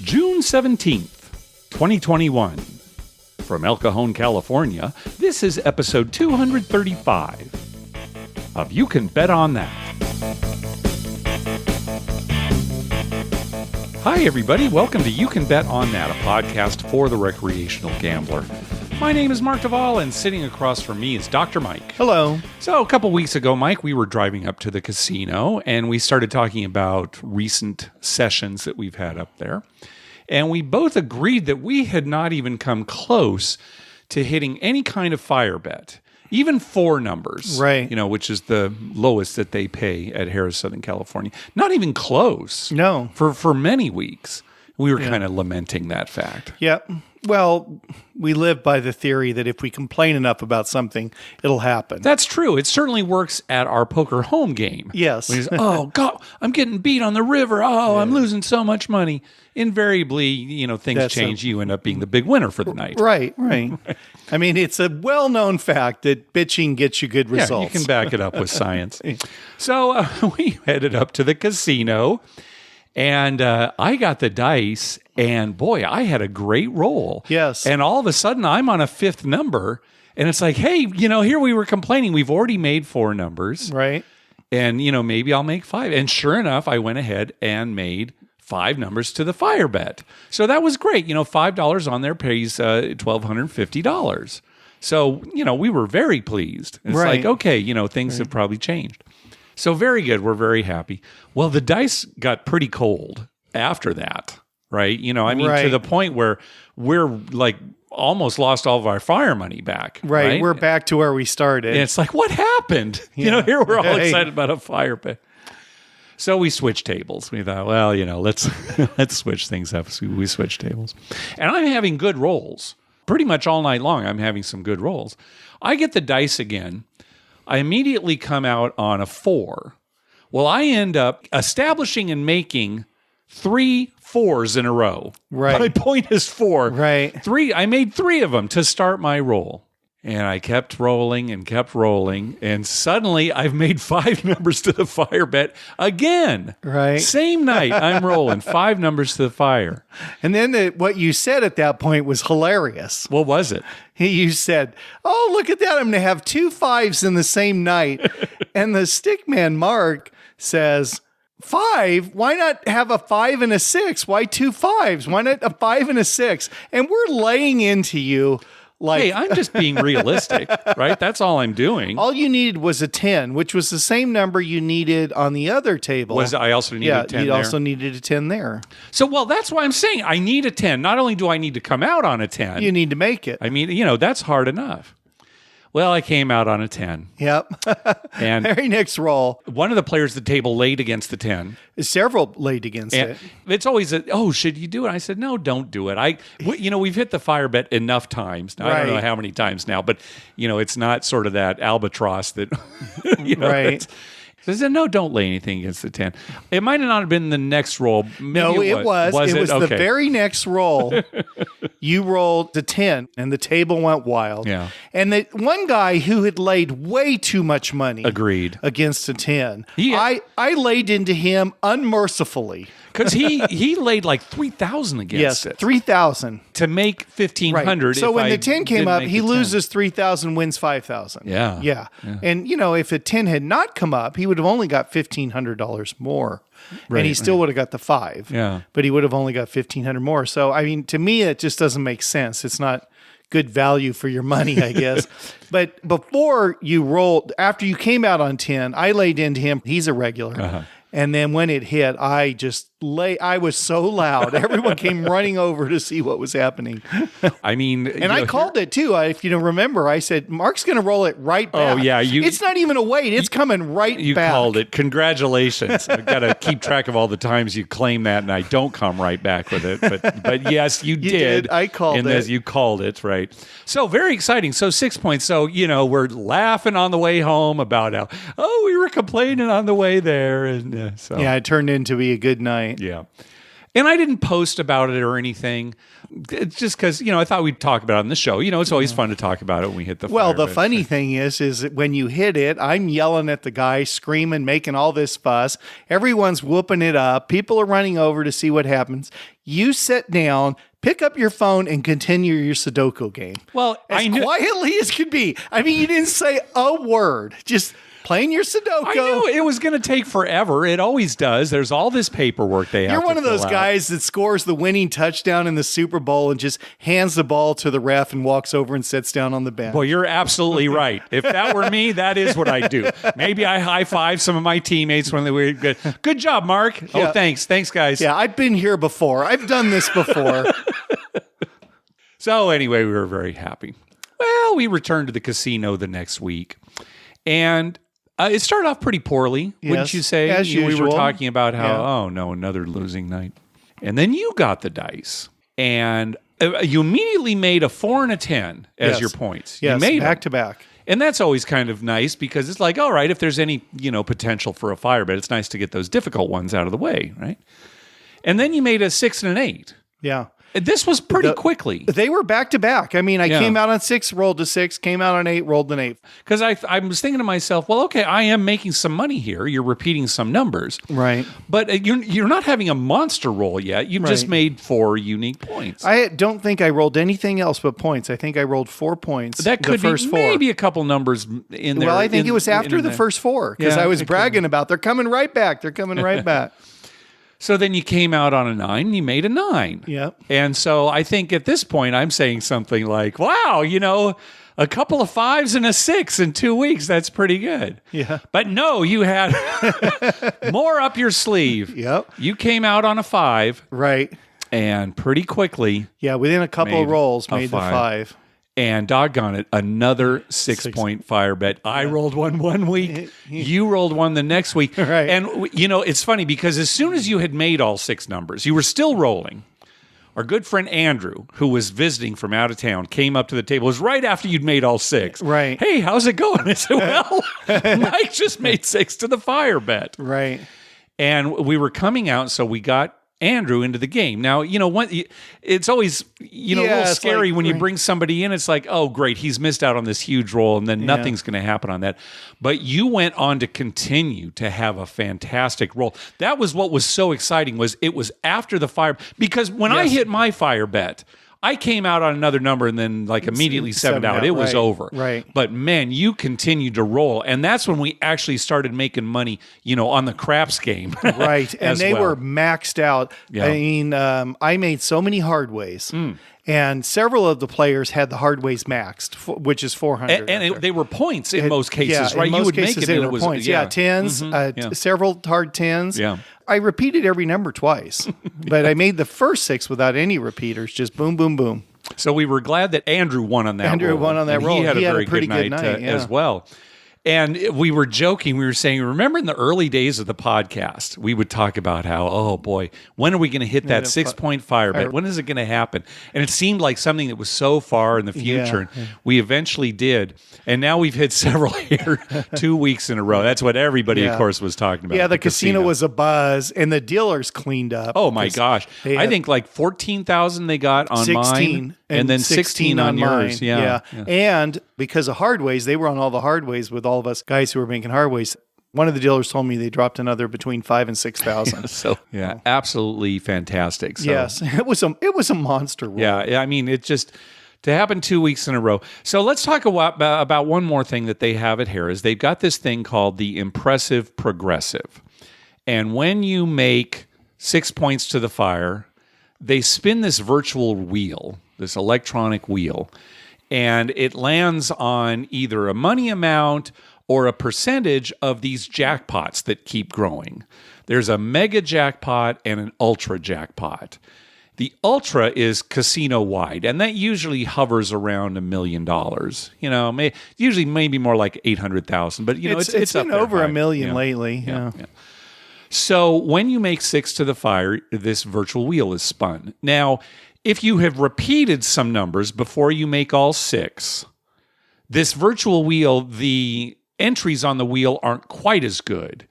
June 17th, 2021. From El Cajon, California, this is episode 235 of You Can Bet on That. Hi, everybody. Welcome to You Can Bet on That, a podcast for the recreational gambler. My name is Mark Duvall, and sitting across from me is Dr. Mike. Hello. So a couple weeks ago, Mike, we were driving up to the casino, and we started talking about recent sessions that we've had up there. And we both agreed that we had not even come close to hitting any kind of fire bet, even 4 numbers, right? Which is the lowest that they pay at Harrah's Southern California. Not even close. No. For many weeks. We were kind of lamenting that fact. Yeah. Well, we live by the theory that if we complain enough about something, it'll happen. That's true. It certainly works at our poker home game. Yes. Oh, God, I'm getting beat on the river. Oh, yeah. I'm losing so much money. Invariably, things change. You end up being the big winner for the night. Right. I mean, it's a well-known fact that bitching gets you good results. Yeah, you can back it up with science. So we headed up to the casino. And I got the dice, and boy, I had a great roll. Yes. And all of a sudden, I'm on a 5th number, and it's like, hey, here we were complaining. We've already made 4 numbers. Right. And, maybe I'll make 5. And sure enough, I went ahead and made 5 numbers to the fire bet. So that was great. $5 on there pays $1,250. So, we were very pleased. It's like, okay, things have probably changed. So very good. We're very happy. Well, the dice got pretty cold after that, right? To the point where we're like almost lost all of our fire money back. Right. We're back to where we started. And it's like, what happened? Yeah. Here we're all excited about a fire bet. So we switched tables. We thought, well, let's switch things up. So we switched tables. And I'm having good rolls. Pretty much all night long, I'm having some good rolls. I get the dice again. I immediately come out on a 4. Well, I end up establishing and making 3 4s in a row. Right. My point is 4. Right. I made 3 of them to start my roll. And I kept rolling, and suddenly I've made 5 numbers to the fire bet again. Right. Same night, I'm rolling 5 numbers to the fire. And then what you said at that point was hilarious. What was it? You said, oh, look at that. I'm going to have 2 5s in the same night. And the stickman Mark says, 5? Why not have a 5 and a 6? Why 2 5s? Why not a 5 and a 6? And we're laying into you. Hey, I'm just being realistic, right? That's all I'm doing. All you needed was a 10, which was the same number you needed on the other table. I also needed a 10 you there? also needed a 10 there. So, that's why I'm saying I need a 10. Not only do I need to come out on a 10. You need to make it. I mean, that's hard enough. Well, I came out on a 10. Yep. And very next roll. One of the players at the table laid against the 10. Several laid against it. It's always should you do it? I said, no, don't do it. We've hit the fire bet enough times. Now, I don't know how many times now, but, it's not sort of that albatross that, right. So I said, no, don't lay anything against the 10. It might have not been the next roll. Maybe it was. It was okay. The very next roll. You rolled the 10, and the table went wild. Yeah. And the one guy who had laid way too much money. Agreed. Against the 10. I laid into him unmercifully. Because he laid like 3,000 against it. 3,000 to make 1,500. Right. So when the 10 came up, he loses 3,000, wins 5,000. Yeah. And if a 10 had not come up, he would have only got $1,500 more, and he still would have got the 5. Yeah. But he would have only got 1,500 more. So I mean, to me, it just doesn't make sense. It's not good value for your money, I guess. But before you rolled, after you came out on 10, I laid into him. He's a regular. Uh-huh. And then when it hit, I was so loud. Everyone came running over to see what was happening. I mean, and I called it too. If you don't remember, I said, Mark's going to roll it right back. Oh, yeah. It's not even a wait. It's coming right back. You called it. Congratulations. I've got to keep track of all the times you claim that, and I don't come right back with it. But yes, you did. I called it. You called it, right. So very exciting. So 6 points. So, we're laughing on the way home about how, we were complaining on the way there. And yeah, it turned into be a good night. Yeah. And I didn't post about it or anything. It's just because, I thought we'd talk about it on the show. It's always fun to talk about it when we hit the Well, fire the bed. funny thing is that when you hit it, I'm yelling at the guy, screaming, making all this fuss. Everyone's whooping it up. People are running over to see what happens. You sit down, pick up your phone, and continue your Sudoku game. Well, As quietly as could be. I mean, you didn't say a word. Just playing your Sudoku. I knew it was going to take forever. It always does. There's all this paperwork they have You're to one of those fill out. guys that scores the winning touchdown in the Super Bowl and just hands the ball to the ref and walks over and sits down on the bench. Well, you're absolutely right. If that were me, that is what I'd do. Maybe I high-five some of my teammates when they were good. Good job, Mark. Yeah. Oh, thanks. Thanks, guys. Yeah, I've been here before. I've done this before. So anyway, we were very happy. Well, we returned to the casino the next week, and it started off pretty poorly, wouldn't Yes, you say? as We were usual. talking about how, Yeah. oh no, another losing night. And then you got the dice, and you immediately made a 4 and a 10 as Yes. your points. Yes, you made back them. to back. And that's always kind of nice because it's like, all right, if there's any, potential for a fire bet, it's nice to get those difficult ones out of the way, right? And then you made a 6 and an 8. Yeah. This was pretty quickly. They were back to back. I mean, I Yeah. came out on 6, rolled to 6, came out on 8, rolled an 8. Because I was thinking to myself, well, okay, I am making some money here. You're repeating some numbers. Right. But you're not having a monster roll yet. You've just Right. made 4 unique points. I don't think I rolled anything else but points. I think I rolled 4 points. that could the first be 4. maybe a couple numbers in there. Well, I think it was after in the there. first 4 because Yeah, I was it could bragging about they're coming right back. They're coming right back. So then you came out on a 9 and you made a 9. Yep. And so I think at this point I'm saying something like, wow, a couple of 5s and a 6 in 2 weeks. That's pretty good. Yeah. But no, you had more up your sleeve. Yep. You came out on a 5 Right. and pretty quickly, Yeah. Within a couple of Made rolls, a made the 5. and doggone it, another 6-point fire bet. I rolled one week. You rolled one the next week. Right. And, it's funny because as soon as you had made all 6 numbers, you were still rolling. Our good friend Andrew, who was visiting from out of town, came up to the table. It was right after you'd made all 6. Right. Hey, how's it going? I said, well, Mike just made 6 to the fire bet. Right. And we were coming out, so we got Andrew into the game. Now, it's always, a Yeah, little it's scary like- when you right. bring somebody in. It's like, oh, great, he's missed out on this huge role, and then nothing's going to happen on that. But you went on to continue to have a fantastic role. That was what was so exciting, was it was after the fire, because when I Yes. hit my fire bet, I came out on another number and then immediately sevened out. It was right, over. right. But man, you continued to roll. And that's when we actually started making money, on the craps game. Right. And as they well. were maxed out. Yeah. I mean, I made so many hard ways. And several of the players had the hard ways maxed, which is 400. And they were points in most cases, yeah, right? in you most would cases make it, they and were it was points. Yeah, tens, Yeah. several hard tens. Yeah. I repeated every number twice, but I made the first 6 without any repeaters, just boom, boom, boom. So we were glad that Andrew won on that Andrew roll. won on that And roll. He had He a had a very pretty good good night, night, yeah. as well. And we were joking. We were saying, remember in the early days of the podcast, we would talk about how, oh boy, when are we going to hit that 6-point fire bet? When is it going to happen? And it seemed like something that was so far in the future. Yeah. And we eventually did. And now we've hit several here 2 weeks in a row. That's what everybody, of Yeah. course, was talking about. Yeah, the casino was a buzz, and the dealers cleaned up. Oh my 'cause gosh! they I had think like 14,000 they got on 16 mine, and then 16 on yours. mine. Yeah. And because of hardways, they were on all the hardways with all of us guys who were making hardways. One of the dealers told me they dropped another between 5,000 and 6,000. So yeah, absolutely fantastic. So, Yes, it was a monster roll. yeah. I mean, it just to happen 2 weeks in a row. So let's talk about one more thing that they have at Harrah's. They've got this thing called the Impressive Progressive, and when you make 6 points to the fire, they spin this virtual wheel, this electronic wheel, and it lands on either a money amount or a percentage of these jackpots that keep growing. There's a mega jackpot and an ultra jackpot. The ultra is casino-wide, and that usually hovers around $1 million. Usually maybe more like 800,000, but it's it's up been there over high. $1 million Yeah. lately. Yeah. So when you make 6 to the fire, this virtual wheel is spun. Now, if you have repeated some numbers before you make all 6, this virtual wheel, the entries on the wheel aren't quite as good.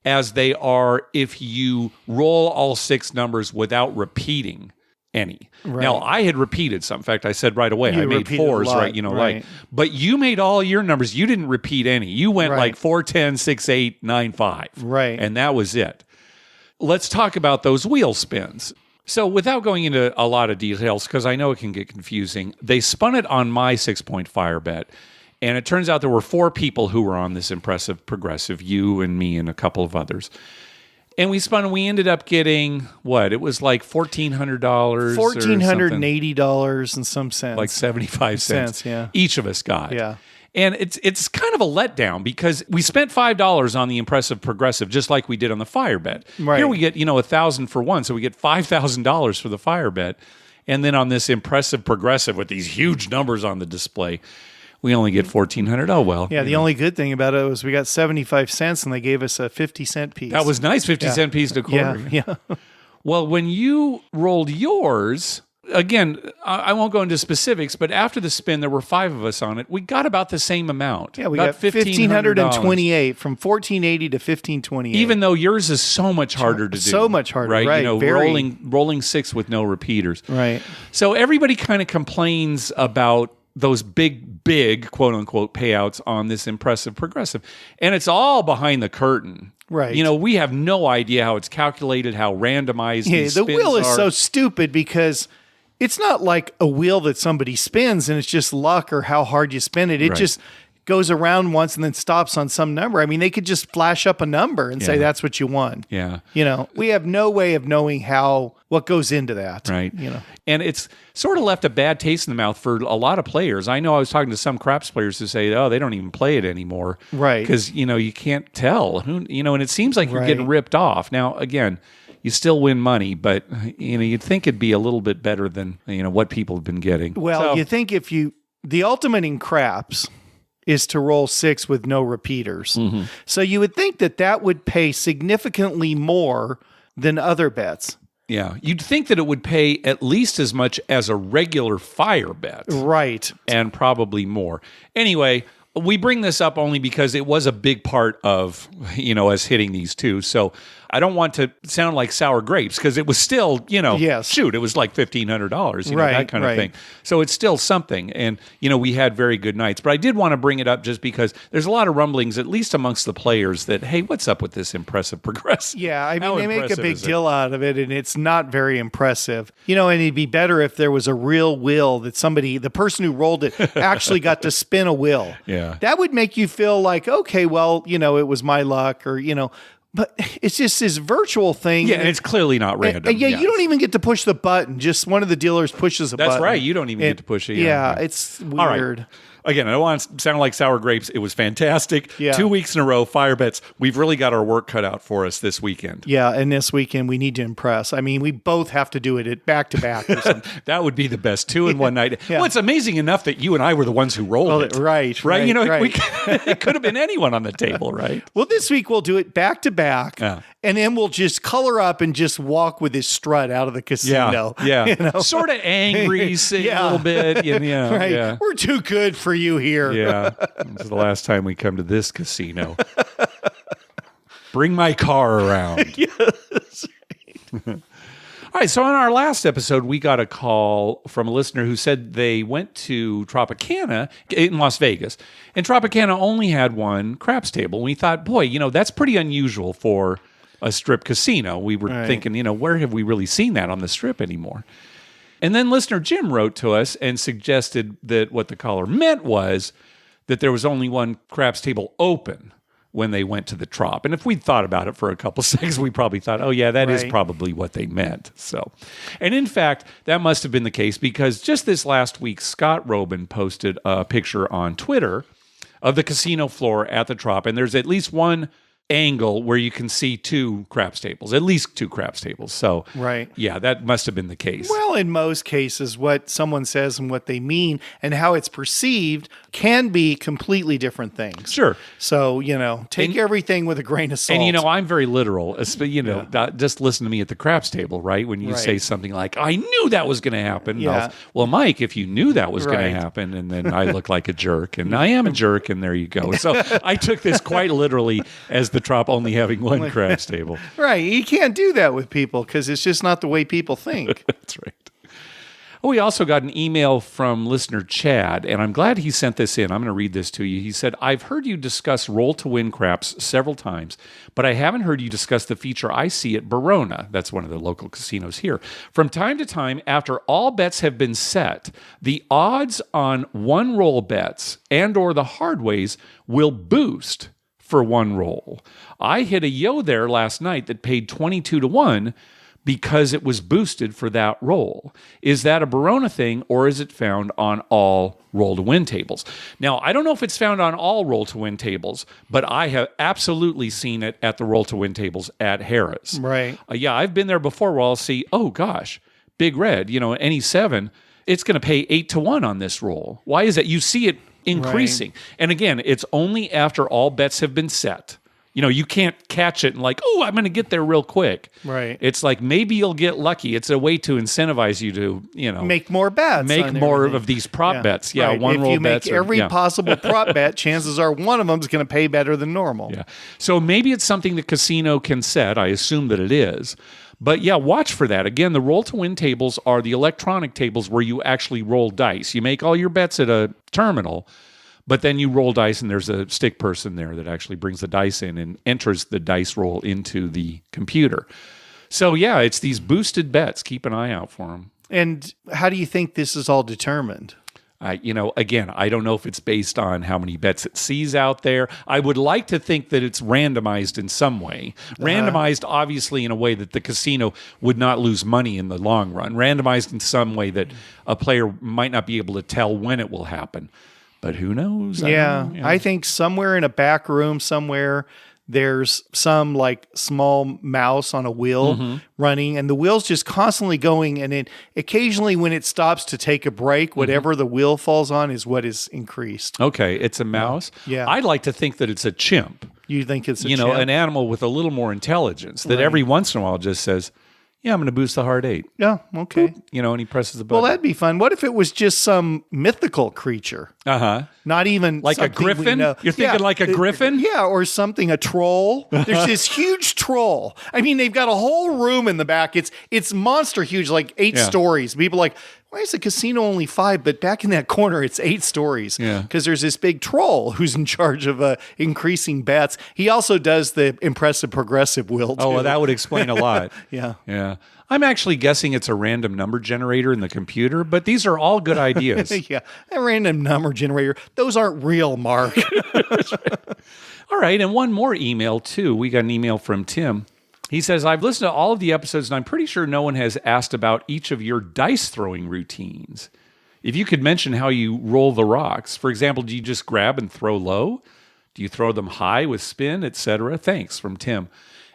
as they are if you roll all 6 numbers without repeating any. Right. Now, I had repeated some. In fact, I said right away, You I made repeated a 4s, lot, right? right. But you made all your numbers. You didn't repeat any. You went Right. like 4, 10, 6, 8, 9, 5. Right. And that was it. Let's talk about those wheel spins. So without going into a lot of details, because I know it can get confusing, they spun it on my 6-point fire bet. And it turns out there were 4 people who were on this impressive progressive, you and me and a couple of others. And we spun and we ended up getting, what? It was like $1,400. $1,480 and some cents. Like 75 cents. Yeah. Each of us got. Yeah. And it's kind of a letdown because we spent $5 on the impressive progressive, just like we did on the fire bet. Right. Here we get, $1,000 for one, so we get $5,000 for the fire bet. And then on this impressive progressive with these huge numbers on the display, we only get $1,400. Oh, well. Yeah, the only good thing about it was we got 75 cents and they gave us a 50-cent piece. That was nice, 50-cent piece to quarter. Yeah. Well, when you rolled yours, again, I won't go into specifics, but after the spin, there were 5 of us on it. We got about the same amount. Yeah, we about got $1,528 from $1,480 to $1,528. Even though yours is so much harder to do. So much harder, right? right, very. Rolling 6 with no repeaters. Right. So everybody kind of complains about those big, quote unquote, payouts on this impressive progressive. And it's all behind the curtain. Right. We have no idea how it's calculated, how randomized these the spins wheel is are. so stupid because it's not like a wheel that somebody spins and it's just luck or how hard you spin it. It Right. just goes around once and then stops on some number. I mean, they could just flash up a number and say Yeah. that's what you won. Yeah. We have no way of knowing what goes into that. Right. And it's sort of left a bad taste in the mouth for a lot of players. I know I was talking to some craps players who say, oh, they don't even play it anymore. Right. Because, you can't tell. And it seems like you're Right. getting ripped off. Now, again, you still win money, but, you'd think it'd be a little bit better than, what people have been getting. Well, So- you think the ultimate in craps is to roll 6 with no repeaters. Mm-hmm. So you would think that would pay significantly more than other bets. Yeah. You'd think that it would pay at least as much as a regular fire bet. Right. And probably more. Anyway, we bring this up only because it was a big part of, us hitting these two. So I don't want to sound like sour grapes because it was still, Yes. shoot, it was like $1,500, Right, that kind of right. thing. So it's still something. And, we had very good nights. But I did want to bring it up just because there's a lot of rumblings, at least amongst the players, that, hey, what's up with this impressive progressive? Yeah, I mean, How they make a impressive big is it? deal out of it, and it's not very impressive. And it'd be better if there was a real wheel that the person who rolled it, actually got to spin a wheel. Yeah. That would make you feel like, okay, well, it was my luck, or, but it's just this virtual thing. Yeah, and it's clearly not random. And you don't even get to push the button. Just one of the dealers pushes a button. That's right. You don't even get to push it. Yeah, it's All right. weird. Again, I don't want to sound like sour grapes. It was fantastic. Yeah. 2 weeks in a row, fire bets. We've really got our work cut out for us this weekend. Yeah, and this weekend we need to impress. I mean, we both have to do it at back to back or something. That would be the best 2 in one night. Yeah. Well, it's amazing enough that you and I were the ones who rolled it. Right. Right? Right. It could have been anyone on the table, right? Well, this week we'll do it back to back, Yeah. and then we'll just color up and just walk with his strut out of the casino. Yeah. Sort of angry a little bit. Right. Yeah. We're too good for you here. Yeah. This is the last time we come to this casino. Bring my car around. Yes. All right, so on our last episode, we got a call from a listener who said they went to Tropicana in Las Vegas, and Tropicana only had one craps table. And we thought, boy, that's pretty unusual for a strip casino. We were thinking, where have we really seen that on the strip anymore? And then listener Jim wrote to us and suggested that what the caller meant was that there was only one craps table open when they went to the Trop. And if we'd thought about it for a couple seconds, we probably thought, oh, yeah, that is Right. probably what they meant. So, and in fact, that must have been the case because just this last week, Scott Robin posted a picture on Twitter of the casino floor at the Trop. And there's at least one angle where you can see 2 craps tables, at least 2 craps tables. So, Right. yeah, that must have been the case. Well, in most cases, what someone says and what they mean and how it's perceived can be completely different things. Sure. So, take everything with a grain of salt. And, I'm very literal. Just listen to me at the craps table, right? When you Right. say something like, I knew that was going to happen. Yeah. And well, Mike, if you knew that was going Right. to happen, and then I look like a jerk, and I am a jerk, and there you go. So I took this quite literally as the the trop only having one craps table. Right. You can't do that with people because it's just not the way people think. That's right. Oh, we also got an email from listener Chad, and I'm glad he sent this in. I'm going to read this to you. He said, I've heard you discuss roll to win craps several times, but I haven't heard you discuss the feature I see at Barona. That's one of the local casinos here. From time to time, after all bets have been set, the odds on one roll bets and or the hard ways will boost for one roll. I hit a yo there last night that paid 22 to 1 because it was boosted for that roll. Is that a Barona thing, or is it found on all roll-to-win tables? Now, I don't know if it's found on all roll-to-win tables, but I have absolutely seen it at the roll-to-win tables at Harrah's. Right. Yeah, I've been there before where I'll see, oh gosh, Big Red, any 7, it's going to pay 8 to 1 on this roll. Why is that? You see it increasing. Right. And again, it's only after all bets have been set. You can't catch it and I'm going to get there real quick. Right. It's like maybe you'll get lucky. It's a way to incentivize you to, make more bets. Make more of these prop bets. Yeah, right. one roll bets. If you make every possible prop bet, chances are one of them is going to pay better than normal. Yeah. So maybe it's something the casino can set. I assume that it is. But yeah, watch for that. Again, the roll-to-win tables are the electronic tables where you actually roll dice. You make all your bets at a terminal, but then you roll dice, and there's a stick person there that actually brings the dice in and enters the dice roll into the computer. So, yeah, it's these boosted bets. Keep an eye out for them. And how do you think this is all determined? Again, I don't know if it's based on how many bets it sees out there. I would like to think that it's randomized in some way. Randomized, obviously, in a way that the casino would not lose money in the long run. Randomized in some way that a player might not be able to tell when it will happen. But who knows? I think somewhere in a back room somewhere, there's some small mouse on a wheel running, and the wheel's just constantly going. And it occasionally, when it stops to take a break, whatever the wheel falls on is what is increased. Okay, it's a mouse. Yeah. I'd like to think that it's a chimp. You think it's a chimp? An animal with a little more intelligence that every once in a while just says, yeah, I'm going to boost the hard 8. Yeah, okay. And he presses the button. Well, that'd be fun. What if it was just some mythical creature? Uh-huh. Not even like a griffin? You're thinking like a griffin? Yeah, or something, a troll. There's this huge troll. I mean, they've got a whole room in the back. It's monster huge, like 8 stories. People are like, why is the casino only 5? But back in that corner, it's 8 stories. Yeah. Because there's this big troll who's in charge of increasing bets. He also does the impressive progressive wheel, too. Oh, well, that would explain a lot. Yeah. Yeah. I'm actually guessing it's a random number generator in the computer, but these are all good ideas. Yeah. A random number generator. Those aren't real, Mark. All right. And one more email, too. We got an email from Tim. He says, I've listened to all of the episodes, and I'm pretty sure no one has asked about each of your dice throwing routines. If you could mention how you roll the rocks. For example, do you just grab and throw low? Do you throw them high with spin, etc.? Thanks, from Tim.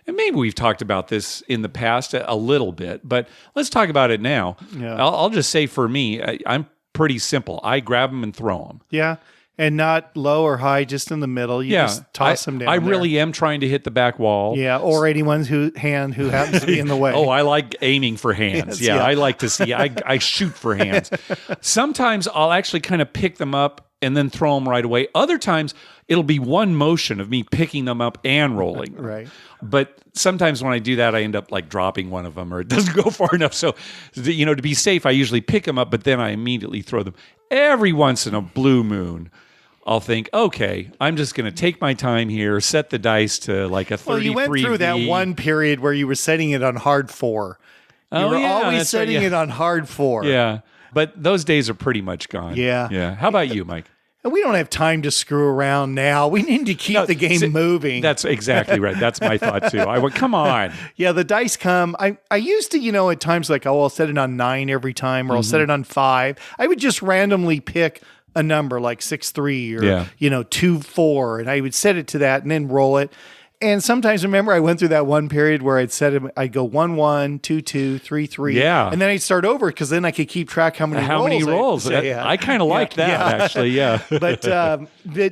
And maybe we've talked about this in the past a little bit, but let's talk about it now. Yeah. I'll just say for me, I'm pretty simple. I grab them and throw them. Yeah. And not low or high, just in the middle. You just toss them down. I really am trying to hit the back wall. Yeah, or anyone's hand who happens to be in the way. Oh, I like aiming for hands. Yes, I like to see. I shoot for hands. Sometimes I'll actually kind of pick them up and then throw them right away. Other times it'll be one motion of me picking them up and rolling them. Right. But sometimes when I do that, I end up dropping one of them, or it doesn't go far enough. So, to be safe, I usually pick them up, but then I immediately throw them. Every once in a blue moon, I'll think, okay, I'm just going to take my time here, set the dice to a 33. Well, you went through that one period where you were setting it on hard 4. You were always setting it on hard 4. Yeah. But those days are pretty much gone. Yeah. Yeah. How about you, Mike? And we don't have time to screw around now. We need to keep the game moving. That's exactly right. That's my thought too. I went, come on. Yeah, the dice come. I used to, at times I'll set it on 9 every time, or I'll set it on 5. I would just randomly pick a number like 6-3 or 2-4, and I would set it to that and then roll it. And sometimes, remember, I went through that one period where I'd go 1-1, 2-2, 3-3. Yeah. And then I'd start over because then I could keep track how many rolls. I kind of like that, actually, yeah. But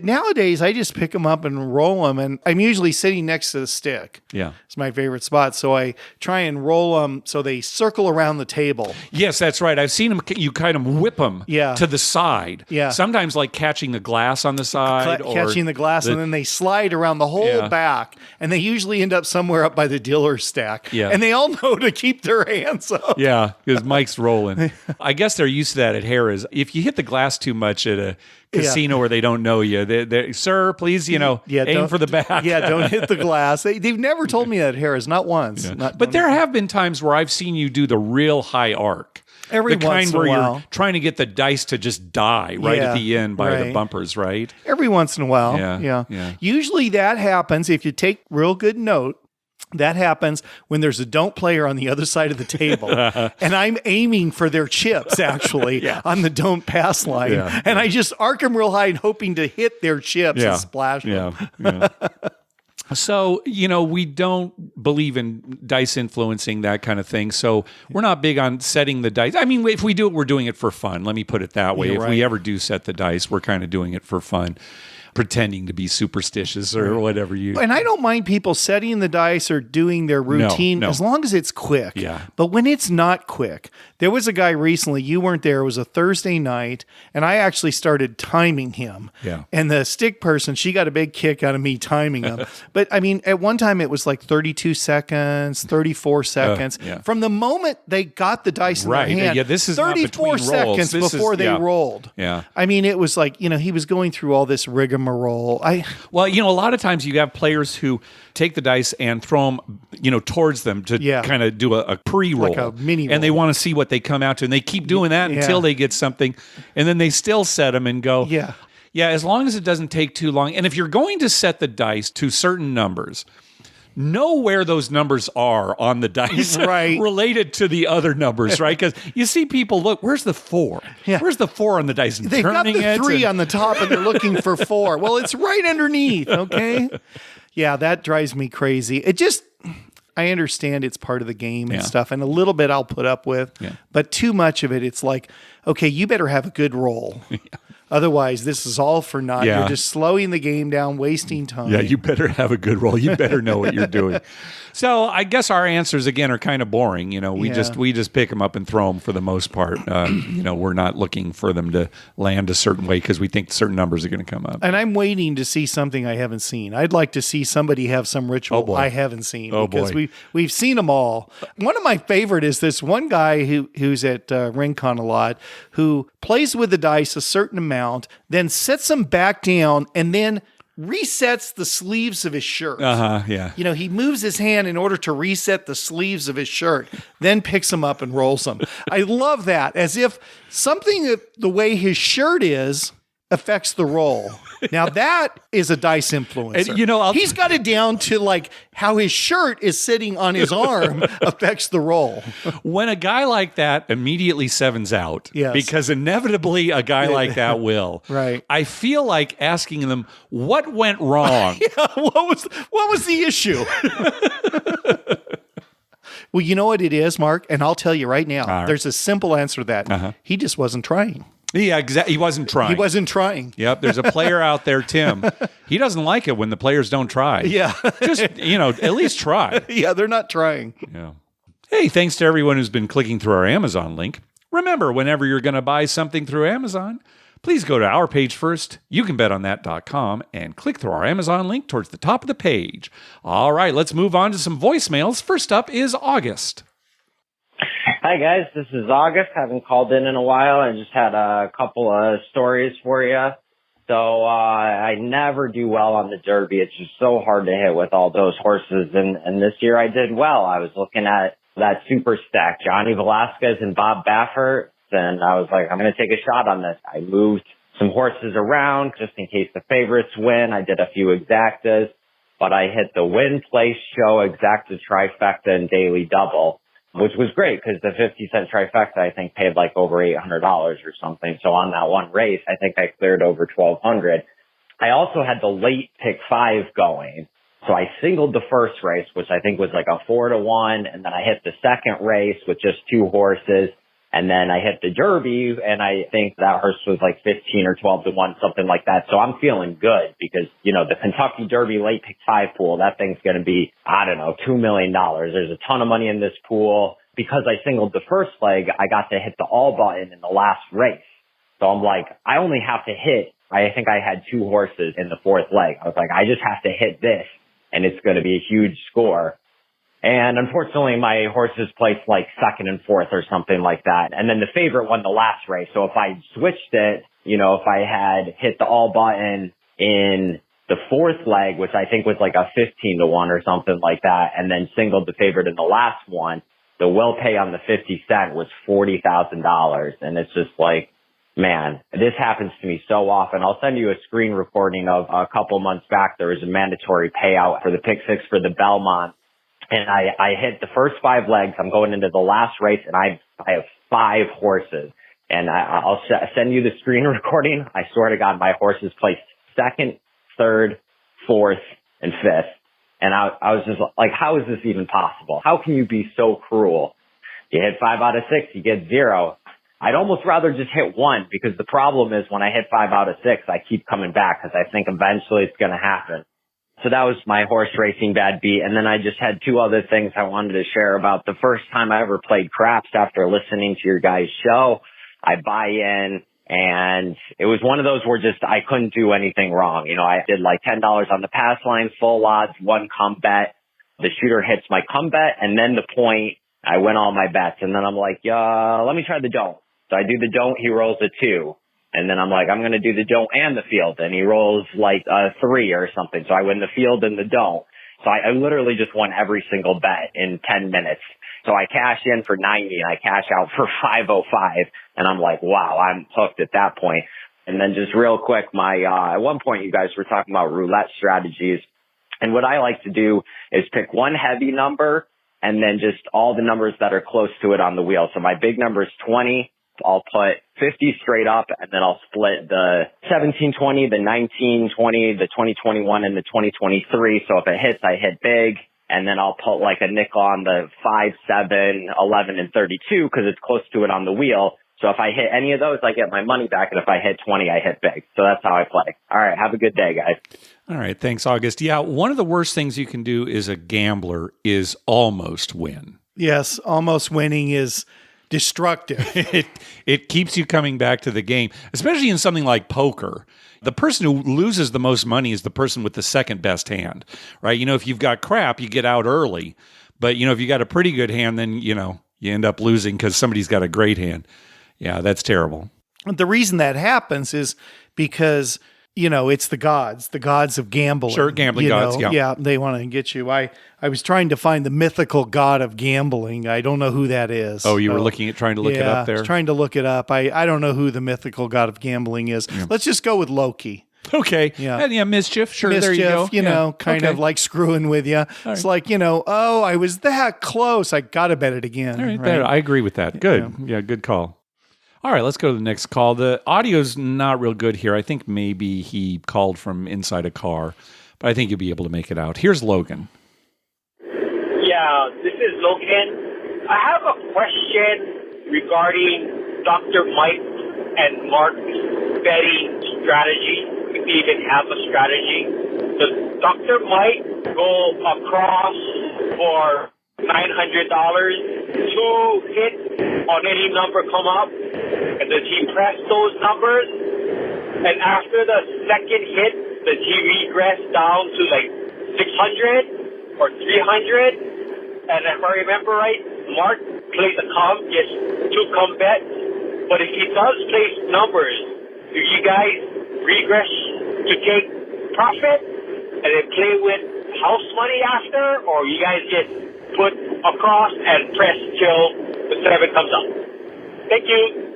nowadays, I just pick them up and roll them, and I'm usually sitting next to the stick. Yeah. It's my favorite spot. So I try and roll them so they circle around the table. Yes, that's right. I've seen them, you kind of whip them to the side. Yeah. Sometimes catching the glass on the side. Catching the glass, and then they slide around the whole back. and they usually end up somewhere up by the dealer stack. Yeah. And they all know to keep their hands up. Yeah, because Mike's rolling. I guess they're used to that at Harrah's. If you hit the glass too much at a casino where they don't know you, sir, please, aim for the back. Yeah, don't hit the glass. They've never told me that at Harrah's, not once. Yeah. But there have been times where I've seen you do the real high arc. Every the once kind in a where while. you're trying to get the dice to just die right at the end by the bumpers, right? Every once in a while. Yeah. Usually that happens, if you take real good note, that happens when there's a don't player on the other side of the table. And I'm aiming for their chips, actually, on the don't pass line. Yeah. And I just arc them real high and hoping to hit their chips and splash them. Yeah. So, we don't believe in dice influencing that kind of thing. So we're not big on setting the dice. I mean, if we do it, we're doing it for fun. Let me put it that way. If we ever do set the dice, we're kind of doing it for fun, pretending to be superstitious or whatever you. And I don't mind people setting the dice or doing their routine as long as it's quick. Yeah. But when it's not quick, there was a guy recently, you weren't there, it was a Thursday night, and I actually started timing him. Yeah. And the stick person, she got a big kick out of me timing him. But I mean, at one time it was like 32 seconds, 34 seconds. From the moment they got the dice in their hand, this is 34 seconds before they rolled. Yeah. I mean, it was like, he was going through all this rigmarole. Well, a lot of times you have players who take the dice and throw them, towards them to kind of do a pre-roll, like a mini roll. And they want to see what they come out to, and they keep doing that until they get something, and then they still set them and go, yeah. As long as it doesn't take too long, and if you're going to set the dice to certain numbers, know where those numbers are on the dice related to the other numbers, right? Because you see people look, where's the 4? Yeah. Where's the 4 on the dice? And they've got the 3 on the top and they're looking for 4. Well, it's right underneath, okay? Yeah, that drives me crazy. I understand it's part of the game and stuff, and a little bit I'll put up with, but too much of it, it's like, okay, you better have a good roll. Otherwise, this is all for naught. You're just slowing the game down, wasting time. Yeah, you better have a good roll. You better know what you're doing. So I guess our answers, again, are kind of boring. We just pick them up and throw them for the most part. We're not looking for them to land a certain way because we think certain numbers are going to come up. And I'm waiting to see something I haven't seen. I'd like to see somebody have some ritual I haven't seen because we've seen them all. One of my favorite is this one guy who's at RingCon a lot who plays with the dice a certain amount, then sets them back down, and then resets the sleeves of his shirt. He moves his hand in order to reset the sleeves of his shirt, then picks them up and rolls them. I love that, as if something the way his shirt is affects the roll. Now that is a dice influencer. And, he's got it down to like how his shirt is sitting on his arm affects the roll. When a guy like that immediately sevens out, because inevitably a guy like that will. Right. I feel like asking them, what went wrong? What was the issue? Well, you know what it is, Mark? And I'll tell you right now, there's a simple answer to that. He just wasn't trying. Yeah, exactly. He wasn't trying. He wasn't trying. Yep. There's a player out there, Tim. He doesn't like it when the players don't try. Yeah. Just, at least try. Yeah, they're not trying. Yeah. Hey, thanks to everyone who's been clicking through our Amazon link. Remember, whenever you're going to buy something through Amazon, please go to our page first, youcanbetonthat.com, and click through our Amazon link towards the top of the page. All right, let's move on to some voicemails. First up is August. Hi, guys. This is August. Haven't called in a while. I just had a couple of stories for you. So I never do well on the Derby. It's just so hard to hit with all those horses. And this year I did well. I was looking at that super stack, Johnny Velasquez and Bob Baffert, and I was like, I'm going to take a shot on this. I moved some horses around just in case the favorites win. I did a few exactas, but I hit the win, place, show, exacta, trifecta, and daily double, which was great because the 50-cent trifecta, I think, paid like over $800 or something. So on that one race, I think I cleared over $1,200. I also had the late pick 5 going. So I singled the first race, which I think was like a 4-1. And then I hit the second race with just 2 horses. And then I hit the Derby, and I think that horse was like 15 or 12-1, something like that. So I'm feeling good because, the Kentucky Derby late pick 5 pool, that thing's going to be, I don't know, $2 million. There's a ton of money in this pool. Because I singled the first leg, I got to hit the all button in the last race. So I'm like, I only have to hit, I think I had 2 horses in the 4th leg. I was like, I just have to hit this and it's going to be a huge score. And unfortunately, my horses placed like second and fourth or something like that. And then the favorite won the last race. So if I switched it, if I had hit the all button in the fourth leg, which I think was like a 15-1 or something like that, and then singled the favorite in the last one, the will pay on the 50 cent was $40,000. And it's just like, man, this happens to me so often. I'll send you a screen recording of a couple months back. There was a mandatory payout for the pick six for the Belmont. And I hit the first 5 legs. I'm going into the last race, and I have 5 horses. And I'll send you the screen recording. I swear to God, my horses placed second, third, fourth, and fifth. And I was just like, how is this even possible? How can you be so cruel? You hit 5 out of 6, you get 0. I'd almost rather just hit 1, because the problem is when I hit 5 out of 6, I keep coming back because I think eventually it's going to happen. So that was my horse racing bad beat. And then I just had 2 other things I wanted to share about. The first time I ever played craps after listening to your guys' show, I buy in, and it was one of those where just I couldn't do anything wrong. I did like $10 on the pass line, full odds, 1 come bet. The shooter hits my come bet, and then the point, I win all my bets. And then I'm like, let me try the don't. So I do the don't, he rolls a 2. And then I'm like, I'm going to do the don't and the field. And he rolls like a 3 or something. So I win the field and the don't. So I literally just won every single bet in 10 minutes. So I cash in for 90 and I cash out for 505. And I'm like, wow, I'm hooked at that point. And then just real quick, at one point you guys were talking about roulette strategies. And what I like to do is pick one heavy number and then just all the numbers that are close to it on the wheel. So my big number is 20. I'll put 50 straight up, and then I'll split the 1720, the 1920, the 2021, and the 2023. So if it hits, I hit big. And then I'll put like a nickel on the 5, 7, 11, and 32 because it's close to it on the wheel. So if I hit any of those, I get my money back. And if I hit 20, I hit big. So that's how I play. All right. Have a good day, guys. All right. Thanks, August. Yeah. One of the worst things you can do as a gambler is almost win. Yes. Almost winning is destructive. It keeps you coming back to the game, especially in something like poker. The person who loses the most money is the person with the second best hand, right? If you've got crap, you get out early. But, if you got a pretty good hand, then, you end up losing because somebody's got a great hand. Yeah, that's terrible. The reason that happens is because, it's the gods of gambling. Sure, gambling gods, yeah. Yeah, they want to get you. I was trying to find the mythical god of gambling. I don't know who that is. Oh, you were trying to look it up there? I was trying to look it up. I don't know who the mythical god of gambling is. Yeah. Let's just go with Loki. Okay. Yeah, mischief. Sure, there you go. Kind of like screwing with you. It's like, I was that close. I got to bet it again. All right. I agree with that. Good. Yeah, good call. All right, let's go to the next call. The audio's not real good here. I think maybe he called from inside a car, but I think you'll be able to make it out. Here's Logan. Yeah, this is Logan. I have a question regarding Dr. Mike and Mark's betting strategy, if they even have a strategy. Does Dr. Mike go across for $900 to hit on any number come up, and does he press those numbers? And after the second hit, does he regress down to like 600 or 300? And if I remember right, Mark plays a gets 2 come bets. But if he does place numbers, do you guys regress to take profit and then play with house money after, or you guys get put across and press till the 7 comes up? Thank you.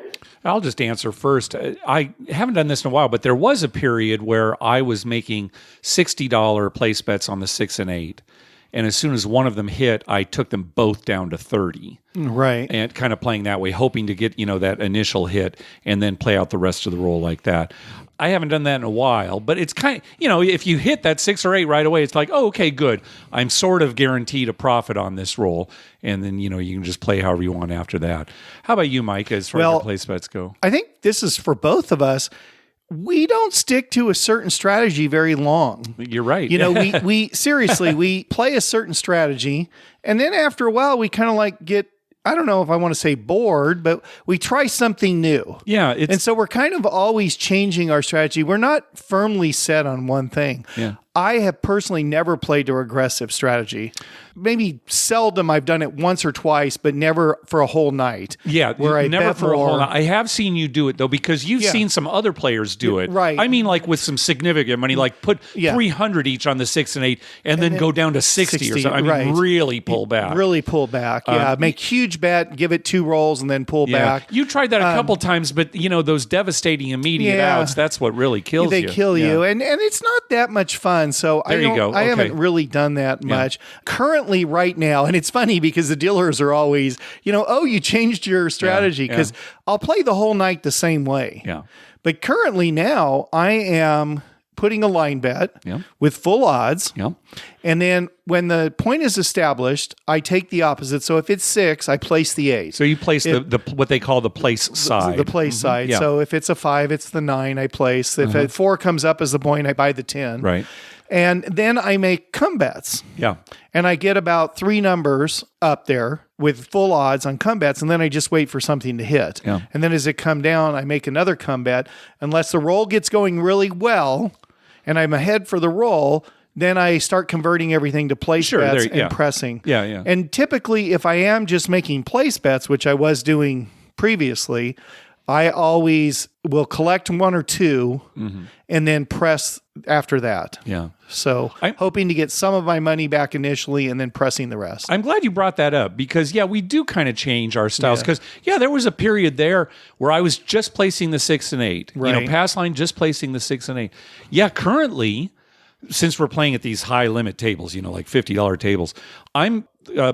I'll just answer first. I haven't done this in a while, but there was a period where I was making $60 place bets on the 6 and 8. And as soon as one of them hit, I took them both down to 30. Right. And kind of playing that way, hoping to get, that initial hit and then play out the rest of the roll like that. I haven't done that in a while, but it's kind of, if you hit that 6 or 8 right away, it's like, oh, okay, good. I'm sort of guaranteed a profit on this roll. And then, you can just play however you want after that. How about you, Mike, as far as your place bets go? I think this is for both of us. We don't stick to a certain strategy very long. You're right. We seriously, we play a certain strategy, and then after a while, we kind of like get, I don't know if I want to say bored, but we try something new. Yeah. And so we're kind of always changing our strategy. We're not firmly set on one thing. Yeah. I have personally never played a aggressive strategy. Maybe seldom I've done it once or twice, but never for a whole night. Yeah, where I never bet for a whole more. night. I have seen you do it though, because you've Yeah. seen some other players do it. Right. I mean, like with some significant money, like put Yeah. 300 each on the 6 and 8, and then go down to 60 or 60, something. I mean, right. really pull back. Really pull back. Yeah, make huge bet, give it 2 rolls, and then pull Yeah. back. You tried that a couple times, but those devastating immediate Yeah. outs, that's what really kills They you. kill Yeah. you, and it's not that much fun. So There you go. I Okay. haven't really done that much currently right now. And it's funny because the dealers are always, you changed your strategy, because I'll play the whole night the same way. Yeah. But currently now I am putting a line bet Yeah. with full odds. Yeah. And then when the point is established, I take the opposite. So if it's 6, I place the 8. So you place the what they call the place side. The place side. Yeah. So if it's a 5, it's the 9 I place. If a 4 comes up as the point, I buy the 10. Right. And then I make come bets. Yeah. And I get about 3 numbers up there with full odds on come bets, and then I just wait for something to hit. Yeah. And then as it come down, I make another come bet. Unless the roll gets going really well and I'm ahead for the roll, then I start converting everything to place bets and pressing. Yeah, yeah. And typically, if I am just making place bets, which I was doing previously, I always will collect 1 or 2 and then press after that. Yeah. So hoping to get some of my money back initially and then pressing the rest. I'm glad you brought that up because, we do kind of change our styles because, there was a period there where I was just placing the 6 and 8. Right. Pass line, just placing the 6 and 8. Yeah, currently, since we're playing at these high limit tables, like $50 tables, I'm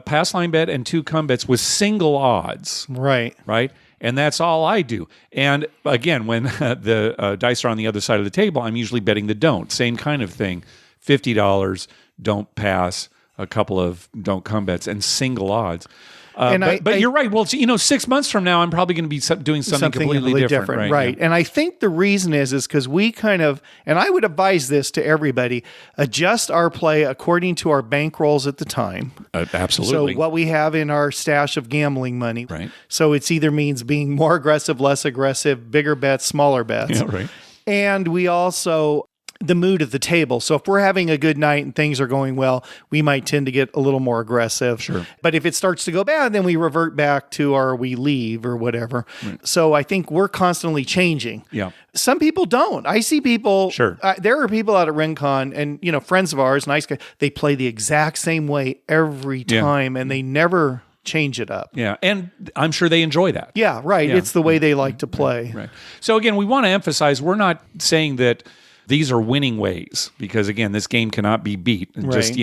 pass line bet and 2 come bets with single odds. Right. Right. And that's all I do. And again, when the dice are on the other side of the table, I'm usually betting the don't. Same kind of thing. $50, don't pass, a couple of don't come bets, and single odds. But you're right. Well, 6 months from now, I'm probably going to be doing something completely different. Right. Yeah. And I think the reason is because we kind of, and I would advise this to everybody, adjust our play according to our bankrolls at the time. Absolutely. So what we have in our stash of gambling money. Right. So it's either means being more aggressive, less aggressive, bigger bets, smaller bets. Yeah, right. And we also, the mood of the table. So if we're having a good night and things are going well, we might tend to get a little more aggressive. Sure. But if it starts to go bad, then we revert back to or we leave or whatever. Right. So I think we're constantly changing. Yeah. Some people don't. I see people. Sure. There are people out at Rincon and, friends of ours, nice guys, they play the exact same way every time and they never change it up. Yeah. And I'm sure they enjoy that. Yeah, right. Yeah. It's the way they like to play. Right. So again, we want to emphasize, we're not saying that these are winning ways because, again, this game cannot be beat just,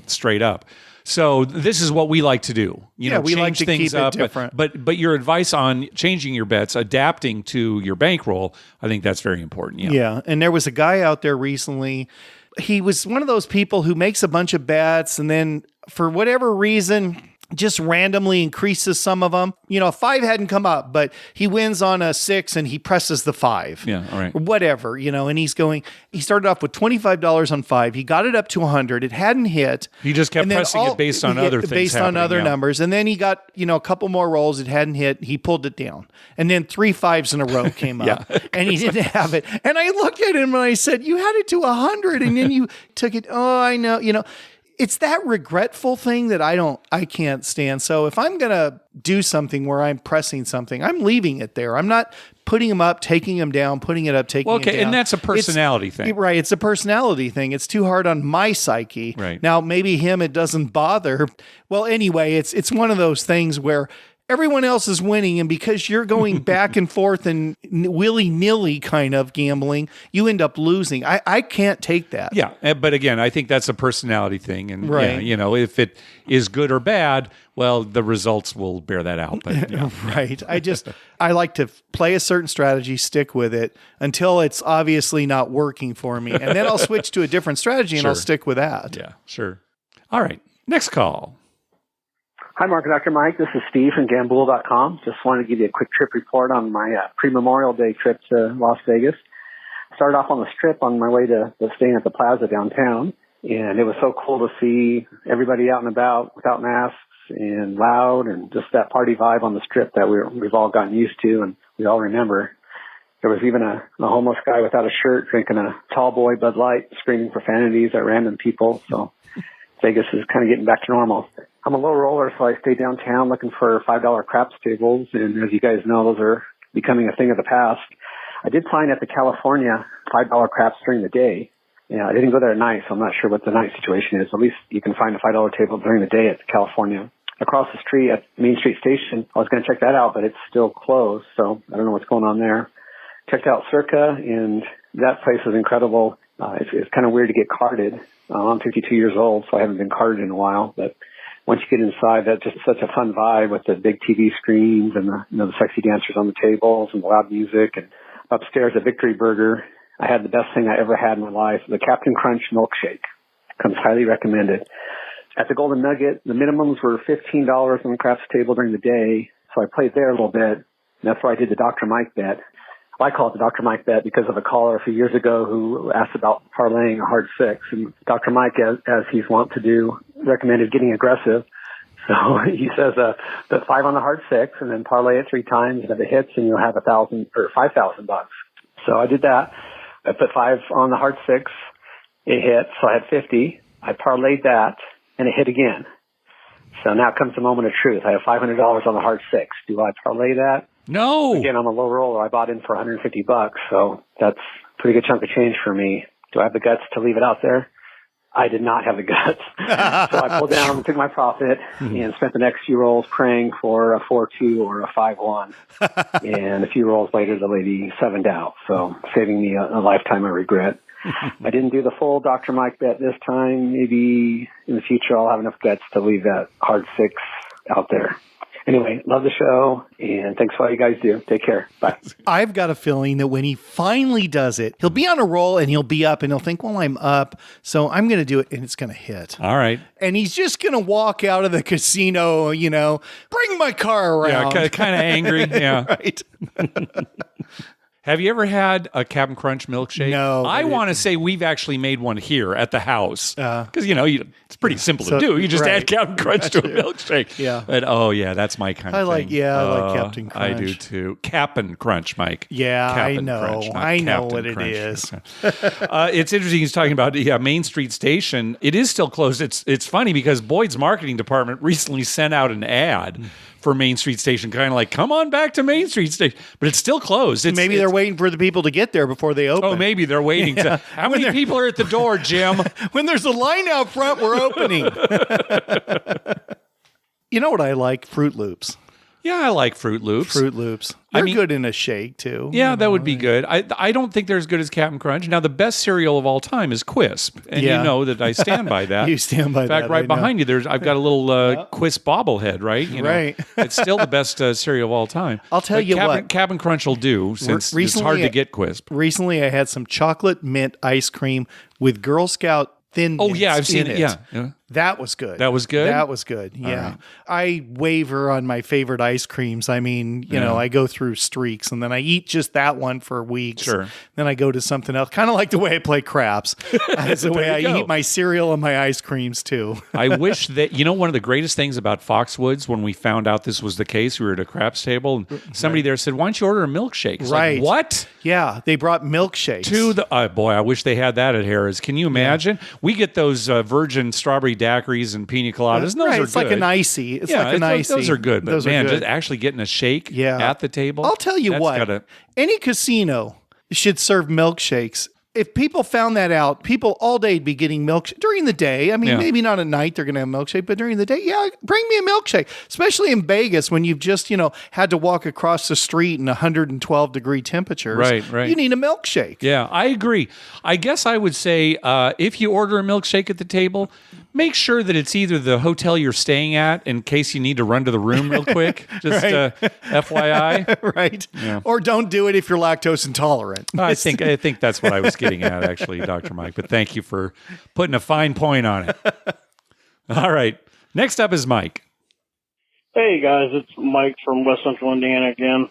straight up. So this is what we like to do. We like change to things keep it up. different. But your advice on changing your bets, adapting to your bankroll, I think that's very important. Yeah. And there was a guy out there recently. He was one of those people who makes a bunch of bets and then for whatever reason just randomly increases some of them. A 5 hadn't come up, but he wins on a 6 and he presses the 5. Yeah, all right. Or whatever, and he started off with $25 on 5. He got it up to 100. It hadn't hit. He just kept pressing it based on other things. Based on other numbers. And then he got, a couple more rolls. It hadn't hit. He pulled it down. And then 3 5s in a row came up and he didn't have it. And I looked at him and I said, you had it to 100 and then you took it. Oh, I know, it's that regretful thing that I can't stand. So if I'm going to do something where I'm pressing something, I'm leaving it there. I'm not putting them up, taking them down, putting it up, taking it down. And that's a personality thing. Right. It's a personality thing. It's too hard on my psyche. Right. Now, maybe him, it doesn't bother. Well, anyway, it's one of those things where everyone else is winning, and because you're going back and forth and willy-nilly kind of gambling, you end up losing. I can't take that. Yeah, but again, I think that's a personality thing, and right. If it is good or bad, well, the results will bear that out. But, right. I like to play a certain strategy, stick with it until it's obviously not working for me, and then I'll switch to a different strategy and I'll stick with that. Yeah, sure. All right, next call. Hi, Mark and Dr. Mike. This is Steve from Gambool.com. Just wanted to give you a quick trip report on my pre-Memorial Day trip to Las Vegas. Started off on the Strip on my way to staying at the Plaza downtown, and it was so cool to see everybody out and about without masks and loud and just that party vibe on the Strip that we've all gotten used to and we all remember. There was even a homeless guy without a shirt drinking a tall boy Bud Light, screaming profanities at random people. So Vegas is kind of getting back to normal. I'm a low roller, so I stay downtown looking for $5 craps tables. And as you guys know, those are becoming a thing of the past. I did find at the California $5 craps during the day. I didn't go there at night, so I'm not sure what the night situation is. At least you can find a $5 table during the day at the California. Across the street at Main Street Station, I was going to check that out, but it's still closed, so I don't know what's going on there. Checked out Circa, and that place is incredible. It's kind of weird to get carded. I'm 52 years old, so I haven't been carded in a while, but once you get inside, that's just such a fun vibe with the big TV screens and the sexy dancers on the tables and the loud music. And upstairs at Victory Burger, I had the best thing I ever had in my life, the Captain Crunch milkshake. Comes highly recommended. At the Golden Nugget, the minimums were $15 on the craps table during the day, so I played there a little bit, and that's where I did the Dr. Mike bet. I call it the Dr. Mike bet because of a caller a few years ago who asked about parlaying a hard six. And Dr. Mike, as he's wont to do, recommended getting aggressive. So he says, bet 5 on the hard six and then parlay it 3 times. And if it hits, and you'll have $1,000 or $5,000. So I did that. I put 5 on the hard six. It hit. So I had 50. I parlayed that and it hit again. So now comes the moment of truth. I have $500 on the hard six. Do I parlay that? No. Again, I'm a low roller. I bought in for $150, so that's a pretty good chunk of change for me. Do I have the guts to leave it out there? I did not have the guts. So I pulled down and took my profit and spent the next few rolls praying for a 4-2 or a 5-1. And a few rolls later, the lady 7'd out, so saving me a lifetime of regret. I didn't do the full Dr. Mike bet this time. Maybe in the future I'll have enough guts to leave that hard six out there. Anyway, love the show, and thanks for all you guys do. Take care. Bye. I've got a feeling that when he finally does it, he'll be on a roll and he'll be up and he'll think, well, I'm up, so I'm going to do it, and it's going to hit. All right. And he's just going to walk out of the casino, bring my car around. Yeah, kind of angry. Yeah. Right. Have you ever had a Captain Crunch milkshake? No. I want to say we've actually made one here at the house. Because, it's pretty simple to do. You just add Captain Crunch to a milkshake. Yeah. But, that's my kind of thing. I like Captain Crunch. I do too. Cap'n Crunch, Mike. Yeah, Cap'n I know. Crunch, not I know Captain what it Crunch. is. It's interesting he's talking about Main Street Station. It is still closed. It's funny because Boyd's marketing department recently sent out an ad for Main Street Station, kind of like, come on back to Main Street Station. But it's still closed. Maybe they're waiting for the people to get there before they open. Oh, maybe they're waiting. How many people are at the door, Jim? When there's a line out front, we're opening. You know what I like? Fruit Loops. Yeah, I like Fruit Loops. Fruit Loops. They're good in a shake, too. Yeah, that would be good. I don't think they're as good as Captain Crunch. Now, the best cereal of all time is Quisp. And you know that I stand by that. You stand by that. In fact, right behind you, I've got a little Quisp bobblehead, right? Right. It's still the best cereal of all time. I'll tell you what. Captain Crunch will do, since it's hard to get Quisp. Recently, I had some chocolate mint ice cream with Girl Scout Thin Mints. Oh, yeah, I've seen it. Yeah. That was good. That was good? That was good, yeah. Right. I waver on my favorite ice creams. I mean, I go through streaks, and then I eat just that one for weeks. Sure. Then I go to something else, kind of like the way I play craps. That's the way I eat my cereal and my ice creams, too. I wish that, one of the greatest things about Foxwoods, when we found out this was the case, we were at a craps table, and somebody there said, why don't you order a milkshake? It's right. Like, what? Yeah, they brought milkshakes. Boy, I wish they had that at Harrah's. Can you imagine? Yeah. We get those virgin strawberry daiquiris and pina coladas. And those are it's good. like an icy. It's like an icy. Those are good. But those man, are good. just actually getting a shake at the table. I'll tell you what. Any casino should serve milkshakes. If people found that out, people all day would be getting milkshake during the day. I mean, maybe not at night they're going to have milkshake, but during the day, bring me a milkshake. Especially in Vegas when you've just, had to walk across the street in 112-degree temperatures. Right. You need a milkshake. Yeah, I agree. I guess I would say if you order a milkshake at the table, make sure that it's either the hotel you're staying at in case you need to run to the room real quick. Just FYI. Right. Yeah. Or don't do it if you're lactose intolerant. I think that's what I was getting at, actually, Dr. Mike. But thank you for putting a fine point on it. All right. Next up is Mike. Hey, guys. It's Mike from West Central Indiana again.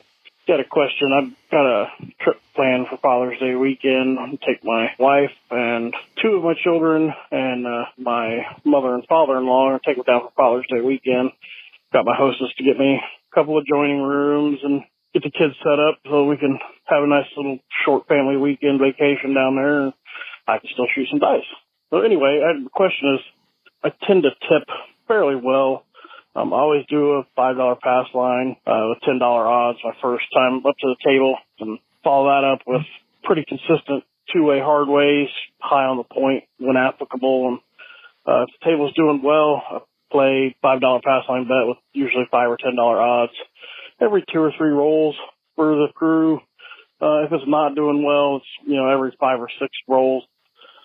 Got a question. I've got a trip planned for Father's Day weekend. I'll take my wife and 2 of my children and my mother and father-in-law and take them down for Father's Day weekend. Got my hostess to get me a couple of joining rooms and get the kids set up so we can have a nice little short family weekend vacation down there, and I can still shoot some dice. So anyway, the question is, I tend to tip fairly well. I always do a $5 pass line with $10 odds my first time up to the table, and follow that up with pretty consistent two-way hard ways, high on the point when applicable. And if the table's doing well, I play $5 pass line bet with usually $5 or $10 odds every 2 or 3 rolls for the crew. If it's not doing well, it's every 5 or 6 rolls.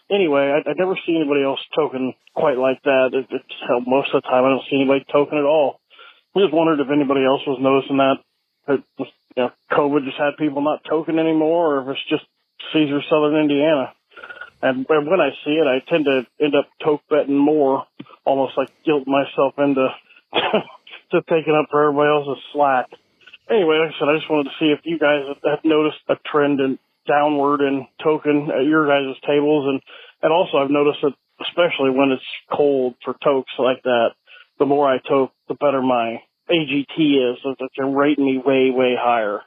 Anyway, I never see anybody else token quite like that. Most of the time, I don't see anybody token at all. I just wondered if anybody else was noticing that COVID just had people not token anymore, or if it's just Caesar Southern Indiana. And when I see it, I tend to end up toke betting more, almost like guilt myself into to taking up for everybody else's slack. Anyway, like I said, I just wanted to see if you guys have noticed a trend in downward in token at your guys' tables. And also I've noticed that especially when it's cold for tokes like that, the more I toke, the better my AGT is. So that they're rating me way, way higher.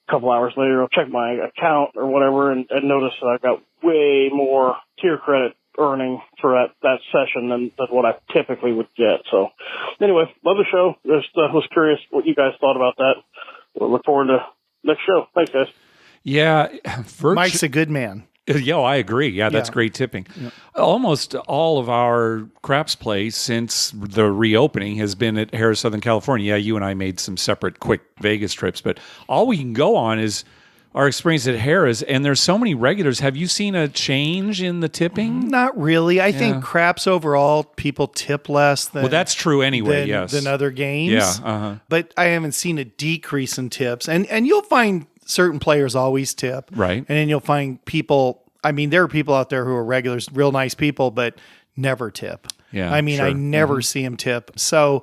A couple hours later, I'll check my account or whatever and notice that I've got way more tier credit earning for that session than what I typically would get. So anyway, love the show. Just was curious what you guys thought about that. We'll look forward to next show. Thanks, guys. Yeah. Mike's a good man. Yeah, I agree. Yeah, that's great tipping. Yeah. Almost all of our craps play since the reopening has been at Harrah's Southern California. Yeah, you and I made some separate quick Vegas trips, but all we can go on is our experience at Harrah's, and there's so many regulars. Have you seen a change in the tipping? Not really. I think craps overall, people tip less than... Well, that's true anyway, than other games. Yeah. But I haven't seen a decrease in tips. And you'll find certain players always tip. Right. And then you'll find people... I mean, there are people out there who are regulars, real nice people, but never tip. Yeah, I mean, sure. I never see them tip. So,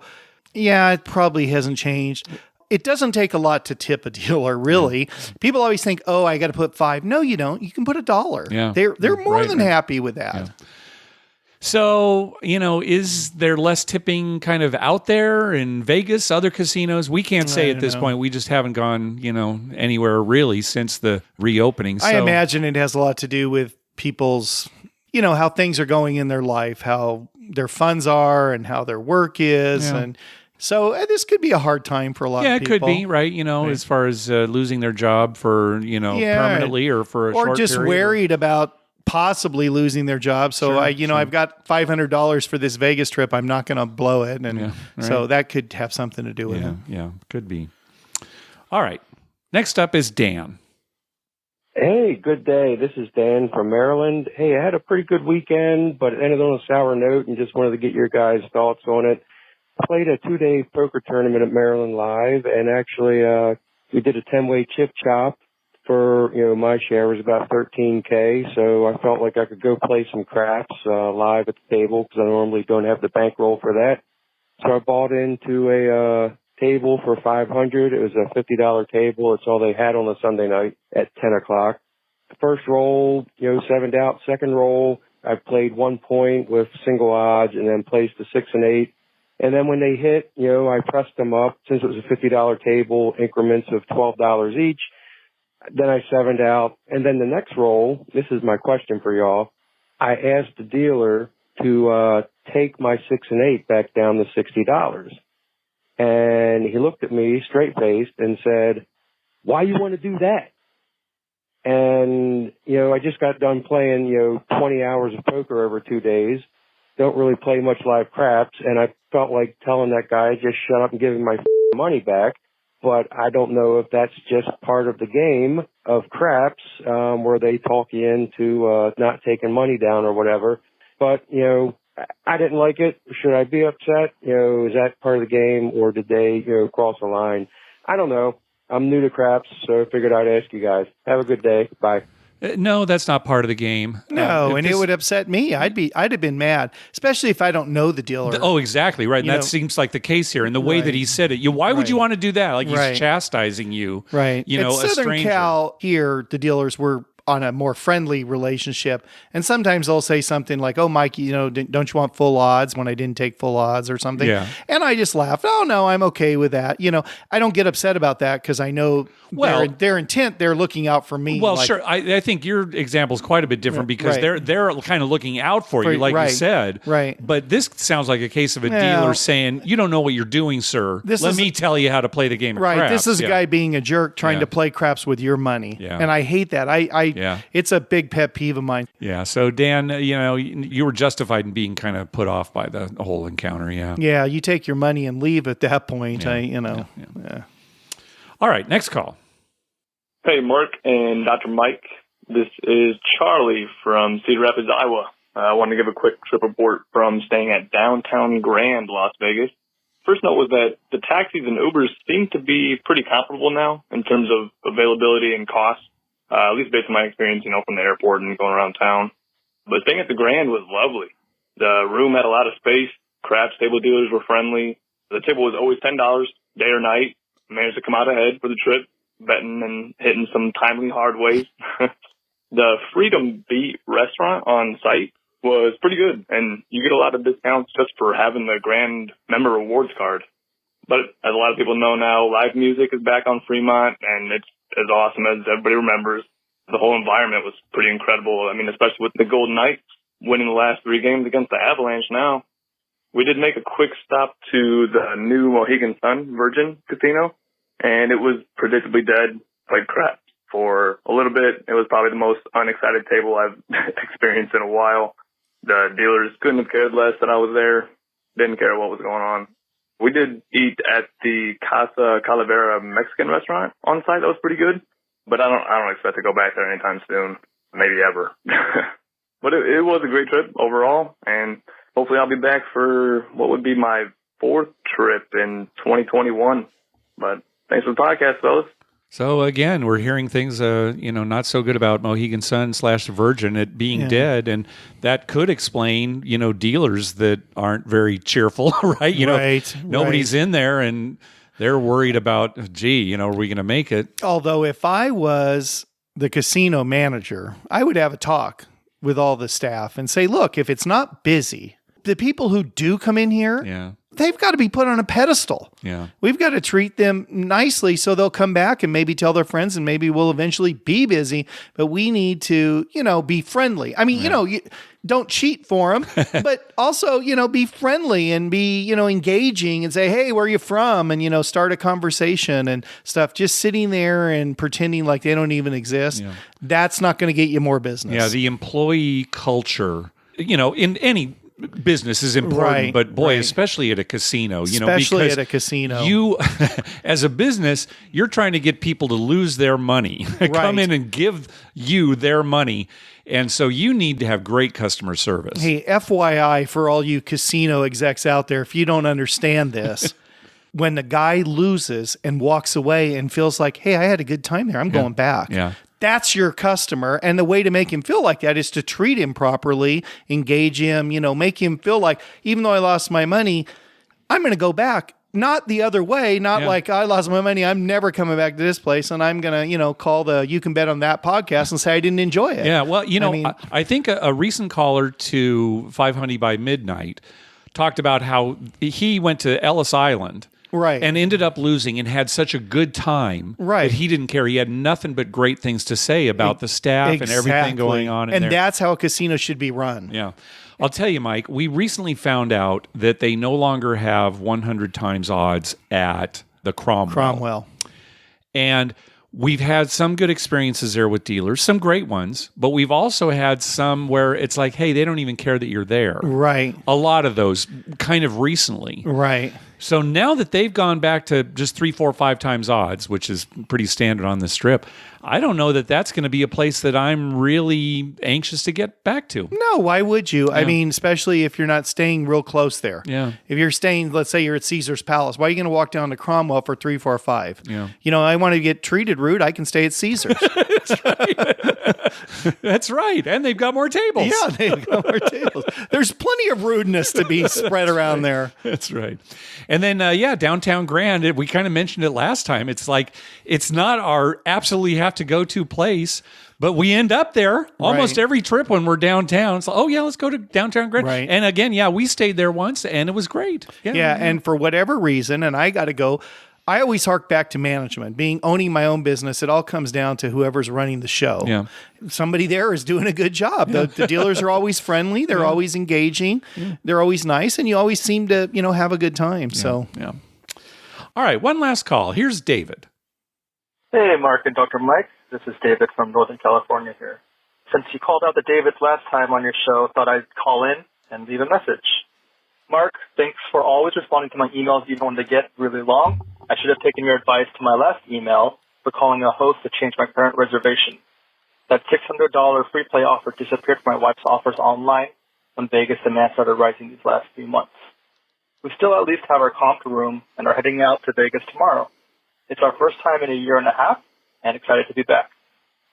yeah, it probably hasn't changed. It doesn't take a lot to tip a dealer, really. Yeah. People always think, "Oh, I got to put $5." No, you don't. You can put $1. Yeah, they're more than happy with that. Yeah. So, is there less tipping kind of out there in Vegas, other casinos? We can't say at this point. We just haven't gone, anywhere really since the reopening. So, I imagine it has a lot to do with people's, how things are going in their life, how their funds are and how their work is. Yeah. And so this could be a hard time for a lot of people. Yeah, it could be, right? As far as losing their job for, permanently or for a short period. Or just worried about possibly losing their job. So I've got $500 for this Vegas trip. I'm not going to blow it. And so that could have something to do with it. Yeah, could be. All right. Next up is Dan. Hey, good day. This is Dan from Maryland. Hey, I had a pretty good weekend, but it ended on a sour note and just wanted to get your guys' thoughts on it. I played a 2-day poker tournament at Maryland Live, and actually we did a 10-way chip chop. For, my share was about $13K, so I felt like I could go play some craps live at the table because I normally don't have the bankroll for that. So I bought into a table for $500. It was a $50 table. It's all they had on a Sunday night at 10 o'clock. The first roll, 7'd out. Second roll, I played 1 point with single odds and then placed the 6 and 8. And then when they hit, I pressed them up since it was a $50 table, increments of $12 each. Then I 7'd out. And then the next roll, this is my question for y'all. I asked the dealer to take my 6 and 8 back down to $60. And he looked at me straight-faced and said, "Why you want to do that?" And, I just got done playing, 20 hours of poker over 2 days. Don't really play much live craps. And I felt like telling that guy, just shut up and give him my money back. But I don't know if that's just part of the game of craps, where they talk you into not taking money down or whatever. But, I didn't like it. Should I be upset? Is that part of the game, or did they, cross the line? I don't know. I'm new to craps, so I figured I'd ask you guys. Have a good day. Bye. No, that's not part of the game. No, and it would upset me. I'd have been mad, especially if I don't know the dealer. Oh, exactly right. And that seems like the case here. And the way that he said it, why would you want to do that? Like he's chastising you, right? At Southern Cal here, the dealers were on a more friendly relationship. And sometimes they'll say something like, "Oh, Mike, don't you want full odds?" when I didn't take full odds or something. Yeah. And I just laugh. "Oh, no, I'm okay with that." I don't get upset about that because I know their intent, they're looking out for me. Well, sure. I think your example is quite a bit different because Right. they're kind of looking out for you, like you said. Right. But this sounds like a case of a dealer saying, "You don't know what you're doing, sir. Let me tell you how to play the game of craps." This is a guy being a jerk trying to play craps with your money. Yeah. And I hate that. It's a big pet peeve of mine. Yeah. So Dan, you were justified in being kind of put off by the whole encounter. Yeah. Yeah, you take your money and leave at that point. Yeah. All right. Next call. Hey, Mark and Dr. Mike. This is Charlie from Cedar Rapids, Iowa. I want to give a quick trip report from staying at downtown Grand, Las Vegas. First note was that the taxis and Ubers seem to be pretty comparable now in terms of availability and cost, at least based on my experience, from the airport and going around town. But staying at the Grand was lovely. The room had a lot of space. Craps table dealers were friendly. The table was always $10, day or night. Managed to come out ahead for the trip, betting and hitting some timely hard ways. The Freedom Beat restaurant on site was pretty good, and you get a lot of discounts just for having the Grand Member Rewards card. But as a lot of people know now, live music is back on Fremont, and it's as awesome as everybody remembers. The whole environment was pretty incredible. I mean, especially with the Golden Knights winning the last 3 games against the Avalanche now. We did make a quick stop to the new Mohegan Sun Virgin Casino, and it was predictably dead like crap. For a little bit, it was probably the most unexcited table I've experienced in a while. The dealers couldn't have cared less that I was there. Didn't care what was going on. We did eat at the Casa Calavera Mexican restaurant on site. That was pretty good, but I don't expect to go back there anytime soon. Maybe ever. But it was a great trip overall, and hopefully I'll be back for what would be my 4th trip in 2021. But thanks for the podcast, fellas. So again, we're hearing things, not so good about Mohegan Sun / Virgin it being dead, and that could explain, dealers that aren't very cheerful, right? Nobody's in there, and they're worried about, gee, are we going to make it? Although if I was the casino manager, I would have a talk with all the staff and say, look, if it's not busy, the people who do come in here, they've got to be put on a pedestal. Yeah. We've got to treat them nicely so they'll come back and maybe tell their friends, and maybe we'll eventually be busy, but we need to, be friendly. I mean, you don't cheat for them, but also, be friendly and be, engaging and say, hey, where are you from? And, start a conversation and stuff. Just sitting there and pretending like they don't even exist. Yeah. That's not going to get you more business. Yeah. The employee culture, in any business is important, but boy, especially at a casino, especially at a casino, you, as a business, you're trying to get people to lose their money, come in and give you their money. And so you need to have great customer service. Hey, FYI for all you casino execs out there, if you don't understand this, when the guy loses and walks away and feels like, hey, I had a good time there, I'm going back. Yeah. That's your customer. And the way to make him feel like that is to treat him properly, engage him, make him feel like, even though I lost my money, I'm going to go back. Not the other way, not like I lost my money, I'm never coming back to this place, and I'm going to, call the You Can Bet on That podcast and say I didn't enjoy it. Yeah, well, I think a recent caller to 500 by Midnight talked about how he went to Ellis Island. Right. And ended up losing and had such a good time that he didn't care. He had nothing but great things to say about the staff and everything going on in there. And that's how a casino should be run. Yeah. I'll tell you, Mike, we recently found out that they no longer have 100 times odds at the Cromwell. And we've had some good experiences there with dealers, some great ones, but we've also had some where it's like, hey, they don't even care that you're there. Right. A lot of those kind of recently. Right. So now that they've gone back to just 3, 4, 5 times odds, which is pretty standard on the Strip, I don't know that that's going to be a place that I'm really anxious to get back to. No, why would you? Yeah. I mean, especially if you're not staying real close there. Yeah. If you're staying, let's say you're at Caesar's Palace, why are you going to walk down to Cromwell for 3, 4, 5? Yeah. I want to get treated rude, I can stay at Caesar's. That's right. That's right. And they've got more tables. Yeah, they've got more tables. There's plenty of rudeness to be spread around there. That's right. And then, Downtown Grand, we kind of mentioned it last time. It's like, it's not our absolutely have to go to place, but we end up there almost every trip when we're downtown. It's like, oh, yeah, let's go to Downtown Grand. Right. And again, we stayed there once and it was great. Yeah, and for whatever reason, and I got to go, I always hark back to management. Owning my own business, it all comes down to whoever's running the show. Yeah. Somebody there is doing a good job. The dealers are always friendly. They're always engaging. They're always nice, and you always seem to, have a good time. So, yeah. All right, one last call. Here's David. Hey, Mark and Dr. Mike. This is David from Northern California here. Since you called out the Davids last time on your show, thought I'd call in and leave a message. Mark, thanks for always responding to my emails even when they get really long. I should have taken your advice to my last email for calling a host to change my current reservation. That $600 free play offer disappeared from my wife's offers online when Vegas demand started rising these last few months. We still at least have our comp room and are heading out to Vegas tomorrow. It's our first time in a year and a half and excited to be back.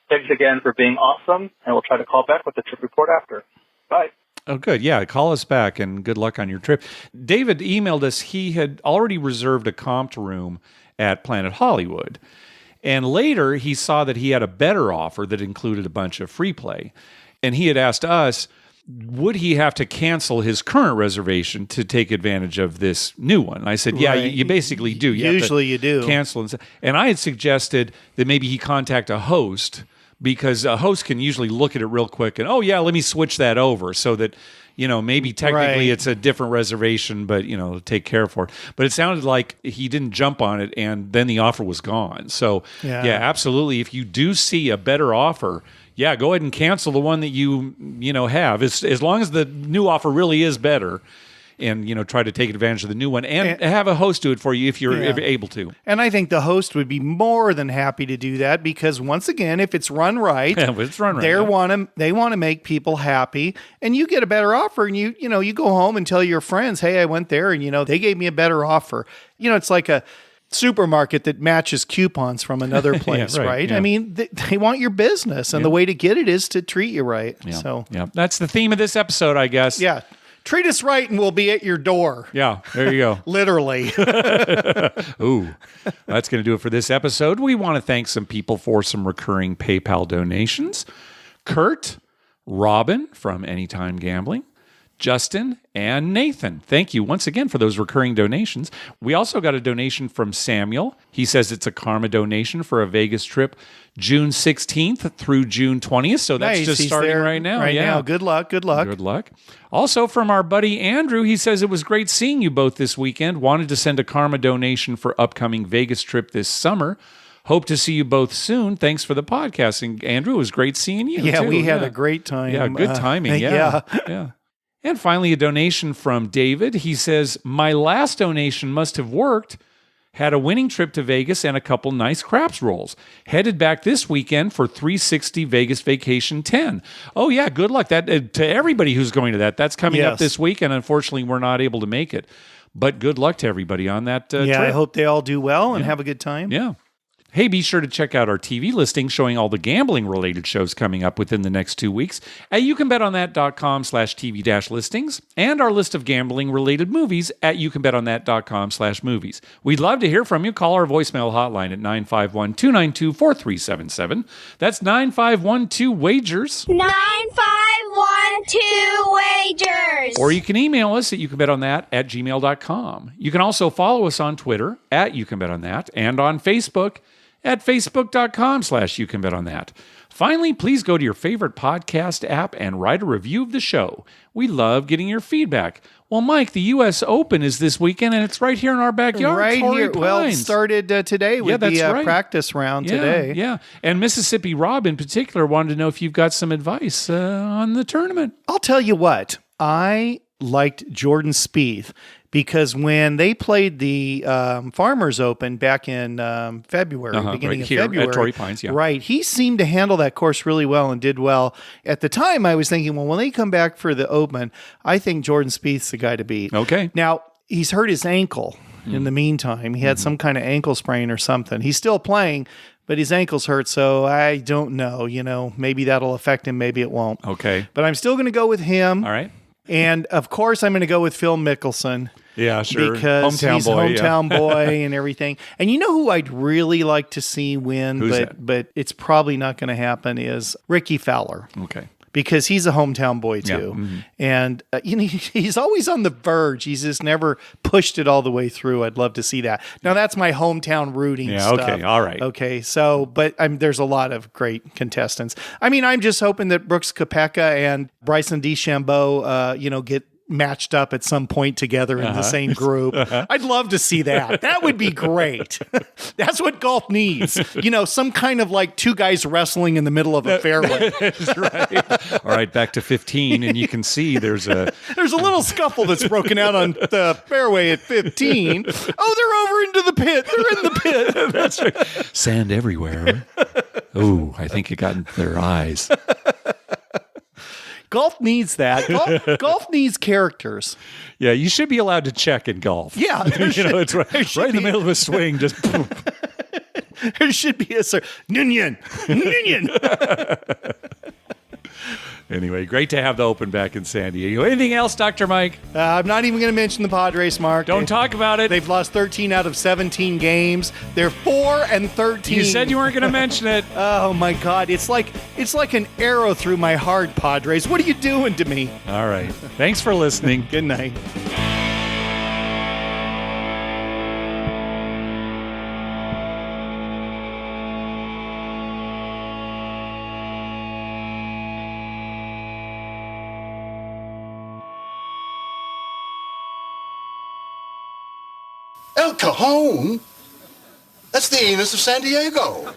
Thanks again for being awesome, and we'll try to call back with the trip report after. Bye. Oh, good. Yeah, call us back and good luck on your trip. David emailed us. He had already reserved a comped room at Planet Hollywood. And later he saw that he had a better offer that included a bunch of free play. And he had asked us, would he have to cancel his current reservation to take advantage of this new one? And I said, yeah, you basically do. Usually you do. Cancel. And I had suggested that maybe he contact a host, because a host can usually look at it real quick and, oh, yeah, let me switch that over so that, maybe technically it's a different reservation, but, take care for it. But it sounded like he didn't jump on it and then the offer was gone. So, yeah, absolutely. If you do see a better offer, go ahead and cancel the one that you have. As long as the new offer really is better, and try to take advantage of the new one and have a host do it for you if you're able to. And I think the host would be more than happy to do that, because once again, if it's run right, they want to make people happy, and you get a better offer, and you go home and tell your friends, hey, I went there and they gave me a better offer. It's like a supermarket that matches coupons from another place, right? Yeah. I mean, they want your business, and the way to get it is to treat you right. Yeah. So that's the theme of this episode, I guess. Yeah. Treat us right and we'll be at your door. Yeah, there you go. Literally. Ooh, that's going to do it for this episode. We want to thank some people for some recurring PayPal donations. Kurt, Robin from Anytime Gambling, Justin, and Nathan. Thank you once again for those recurring donations. We also got a donation from Samuel. He says it's a karma donation for a Vegas trip June 16th through June 20th. So that's just starting right now. Now. Good luck. Good luck. Also from our buddy Andrew, he says it was great seeing you both this weekend. Wanted to send a karma donation for upcoming Vegas trip this summer. Hope to see you both soon. Thanks for the podcast. And Andrew, it was great seeing you. Yeah, too. We had a great time. Yeah, good timing. Yeah. And finally, a donation from David. He says, my last donation must have worked. Had a winning trip to Vegas and a couple nice craps rolls. Headed back this weekend for 360 Vegas Vacation 10. Oh, yeah, good luck that to everybody who's going to that. That's coming up this week, and unfortunately, we're not able to make it. But good luck to everybody on that trip. I hope they all do well and have a good time. Yeah. Hey, be sure to check out our TV listing showing all the gambling-related shows coming up within the next 2 weeks at youcanbetonThat.com/TV-listings and our list of gambling-related movies at youcanbetonThat.com/movies. We'd love to hear from you. Call our voicemail hotline at 951-292-4377. That's 9512-WAGERS. 9512-WAGERS. Or you can email us at youcanbetonThat@gmail.com. You can also follow us on Twitter at YouCanBetOnThat and on Facebook at facebook.com/YouCanBetOnThat. Finally, please go to your favorite podcast app and write a review of the show. We love getting your feedback. Well, Mike, the U.S. Open is this weekend, and it's right here in our backyard. Right Torrey here. Pines. Well, it started today with the practice round today. Yeah, and Mississippi Rob in particular wanted to know if you've got some advice on the tournament. I'll tell you what. I liked Jordan Spieth because when they played the Farmers Open back in February, beginning of February, at Torrey Pines, right, he seemed to handle that course really well and did well. At the time, I was thinking, well, when they come back for the Open, I think Jordan Spieth's the guy to beat. Okay. Now, he's hurt his ankle in the meantime. He had some kind of ankle sprain or something. He's still playing, but his ankle's hurt, so I don't know. Maybe that'll affect him, maybe it won't. Okay. But I'm still going to go with him. All right. And, of course, I'm going to go with Phil Mickelson. Yeah, sure. Because Hometown he's boy, yeah. hometown boy and everything. And you know who I'd really like to see win, Who's that? but it's probably not going to happen, is Ricky Fowler. Okay. Because he's a hometown boy Yeah, too, mhm. and he's always on the verge. He's just never pushed it all the way through. I'd love to see that. Now that's my hometown rooting. Yeah, stuff. okay, all right. Okay, so but there's a lot of great contestants. I mean, I'm just hoping that Brooks Koepka and Bryson DeChambeau, get matched up at some point together in the same group. I'd love to see that. That would be great. That's what golf needs. Some kind of like two guys wrestling in the middle of a fairway. That's right. All right, back to 15, and you can see there's a little scuffle that's broken out on the fairway at 15. Oh, they're over into the pit. They're in the pit. That's right. Sand everywhere. Oh, I think it got in their eyes. Golf needs that. Golf needs characters. Yeah, you should be allowed to check in golf. Yeah, it's right in the middle of a swing. Just there should be a Ninian. Anyway, great to have the Open back in San Diego. Anything else, Dr. Mike? I'm not even going to mention the Padres, Mark. Don't talk about it. They've lost 13 out of 17 games. They're 4-13. You said you weren't going to mention it. Oh my God! It's like an arrow through my heart, Padres. What are you doing to me? All right. Thanks for listening. Good night. El Cajon? That's the anus of San Diego.